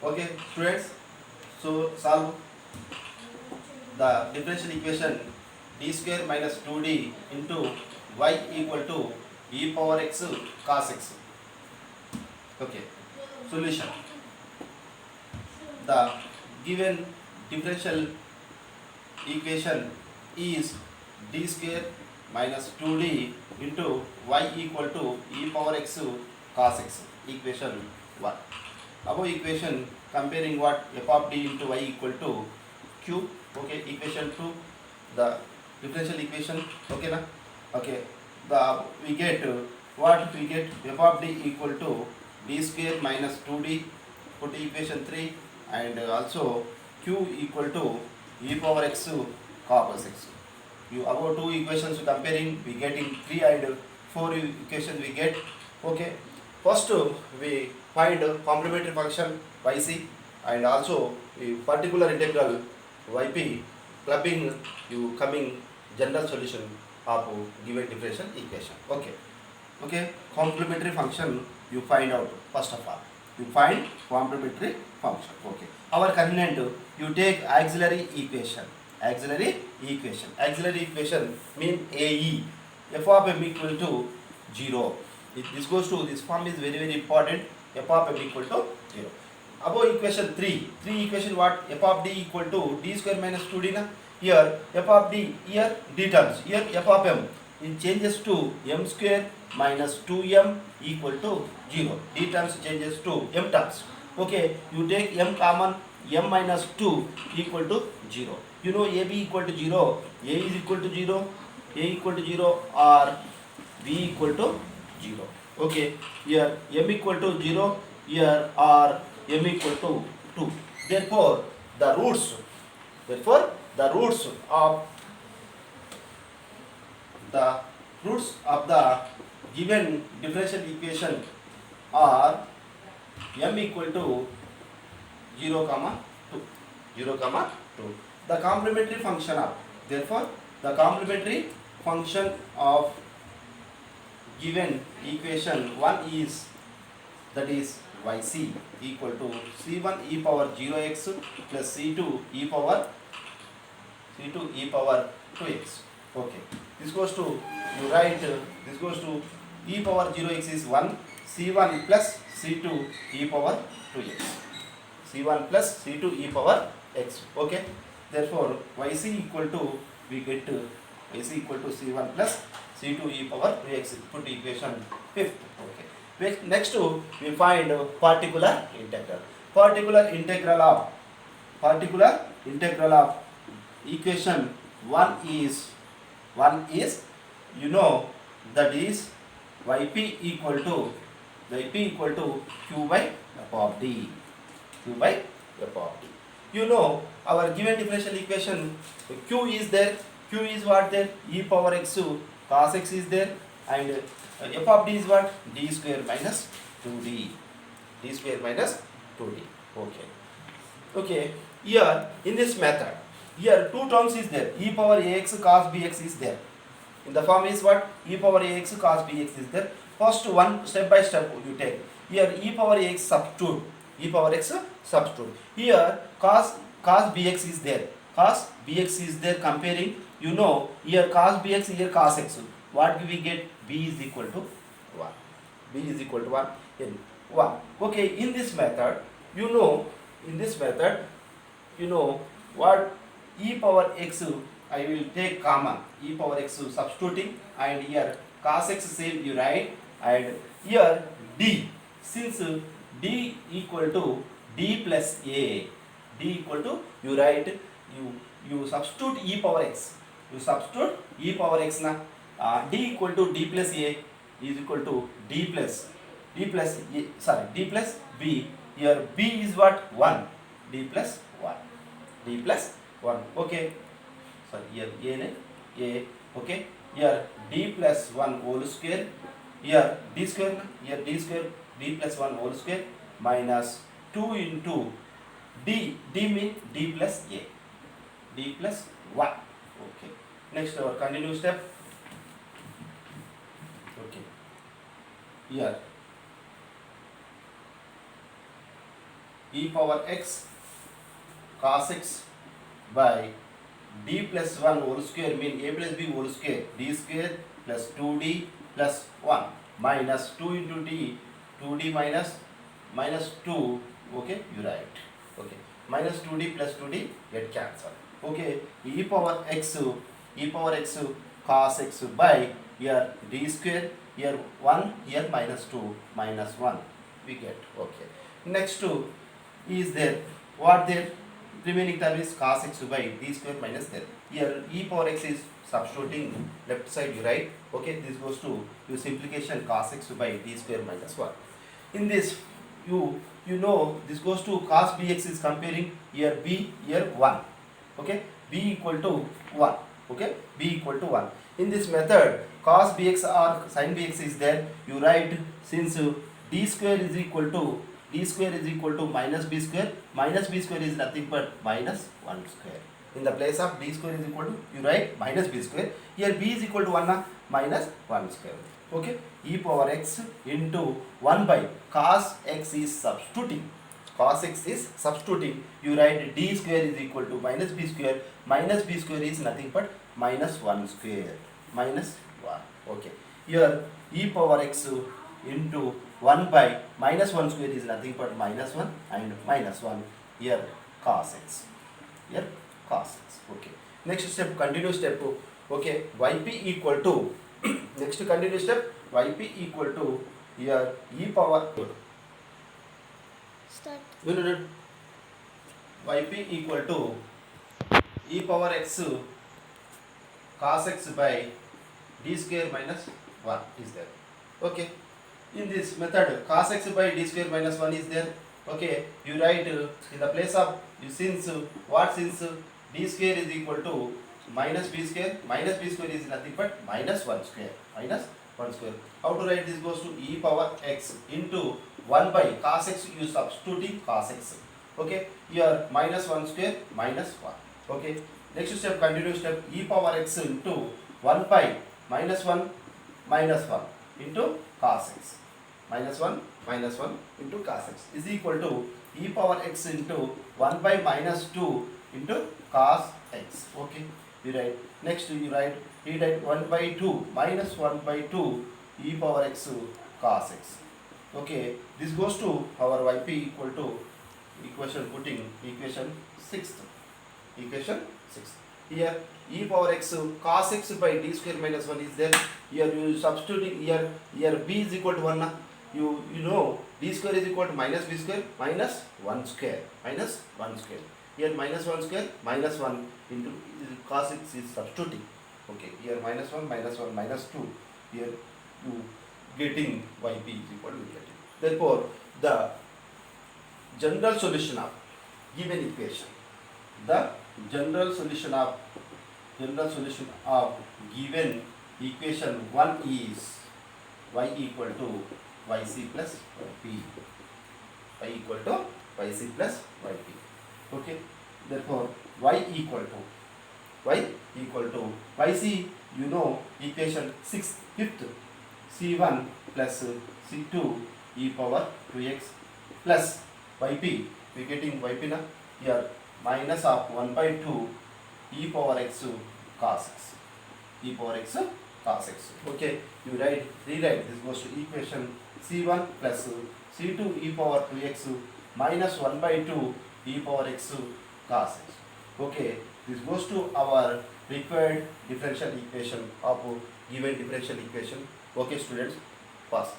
Okay, students. So solve the differential equation d square minus 2d into y equal to e power x cos x. Okay. Solution. The given differential equation is d square minus 2d into y equal to e power x cos x. Equation 1. Above equation comparing what f of d into y equal to q. Okay, equation 2, the differential equation. Okay na? Okay, the we get what we get f of d equal to d square minus 2d, put equation 3, and also q equal to e power x cos x. You about two equations comparing, we get in 3 and 4 equations we get. Okay, first we find complementary function yc, and also the particular integral yp, clubbing you coming general solution of given differential equation. Okay. Okay, complementary function you find out. First of all, you find complementary function. Okay, our coordinate you take auxiliary equation. Auxiliary equation mean AE, f of m equal to 0. This goes to this form is very important. F of m equal to 0. Above equation 3 equation what? F of d equal to d square minus 2d na. Here f of d, here d terms, here f of m, it changes to m square minus 2m equal to 0. D terms changes to m terms. Okay, you take m common, m minus 2 equal to 0. You know ab equal to 0, a is equal to 0, a equal to 0 or b equal to 0. Okay, here m equal to 0, here or m equal to 2. Therefore, the roots, the roots of the given differential equation are m equal to 0 comma 2. The complementary function of, therefore the complementary function of given equation 1 is, that is yc equal to c1 e power 0x plus c2 e power 2x. Okay, this goes to, you write this goes to e power 0x is 1, c1 plus c2 e power 2x, c1 plus c2 e power x. Okay, therefore yc equal to, we get yc equal to c1 plus c2 e power 2x. Put equation 5th. Okay, next we find particular integral. Particular integral of equation 1 is you know, that is yp equal to q by f of d. You know our given differential equation, q is there, q is what there, e power x cos x is there, and f of d is what, d square minus 2d. Okay, here in this method, here two terms is there, e power ax cos bx is there. In the form is what, e power ax cos bx is there. First one step by step you take. Here e power ax substitute, here cos bx is there, comparing, you know, here cos bx, here cos x, what we get, b is equal to 1. In 1. Okay, in this method, you know what, e power x I will take common, e power x substituting, and here cos x same you write, and here d, since d equal to d plus a, you write, you substitute e power x, na, d equal to d plus a is equal to d plus b. Here b is what, 1, d plus 1. Okay, sorry, here a, okay, here d plus 1 whole square, here d square, d plus 1 whole square minus 2 into d mean d plus 1. Okay, next our continue step. Okay, here e power x cos x by d plus 1 whole square mean a plus b whole square d square plus 2d plus 1 minus 2 into d 2d minus 2. Okay, you write. Okay, minus 2d plus 2d get cancelled. Okay, e power x cos x by here d square, here 1, here minus 2 minus 1 we get. Okay, next to is there, what there, remaining term is cos x by d square minus there. Here e power x is substituting left side, you write. Okay, this goes to your simplification cos x by d square minus 1. In this you know this goes to cos bx is comparing here b, here 1. Okay, b equal to 1. Okay, b equal to 1. In this method cos bx or sin bx is there, you write, since d square is equal to minus b square is nothing but minus 1 square. In the place of d square is equal to, you write minus b square. Here b is equal to 1 minus 1 square. Okay, e power x into 1 by cos x is substituting. You write d square is equal to minus b square is nothing but minus 1 square, minus 1. Okay, here e power x into 1 by minus 1 square is nothing but minus 1 and minus 1, here cos x, Okay, next step, continuous step. Okay, yp equal to next continuous step, yp equal to here e power Start. No. Yp equal to e power x cos x by d square minus 1 is there. Okay, in this method cos x by d square minus 1 is there. Okay, you write in the place of, since d square is equal to minus b square is nothing but minus 1 square, How to write this? Goes to e power x into 1 by cos x, you substituting cos x. Okay, here minus 1 square minus 1. Okay, next step, continuous step, e power x into 1 by minus 1 into cos x, minus 1 into cos x is equal to e power x into 1 by minus 2 into cos x. Okay, you write, next you write 1 by 2 minus 1 by 2 e power x cos x. Okay, this goes to our yp equal to equation 6. Here e power x cos x by d square minus 1 is there. Here you substituting, here b is equal to 1 na. You know d square is equal to minus b square minus 1 square, Here minus 1 square minus 1 into cos x is substituting. Okay, here minus 1 minus 2. Here you getting yp is equal to getting. Therefore, the general solution of given equation, general solution of given equation 1 is y equal to yc plus yp. Okay, therefore y equal to yc, you know equation 5th, c1 plus c2 e power 2x plus yp, we getting yp na, here minus of 1 by 2 e power x cos x. Okay, you rewrite this goes to equation c1 plus c2 e power 2x minus 1 by 2 e power x cos x. Okay, this goes to our required differential equation of given differential equation. Okay, students, pass.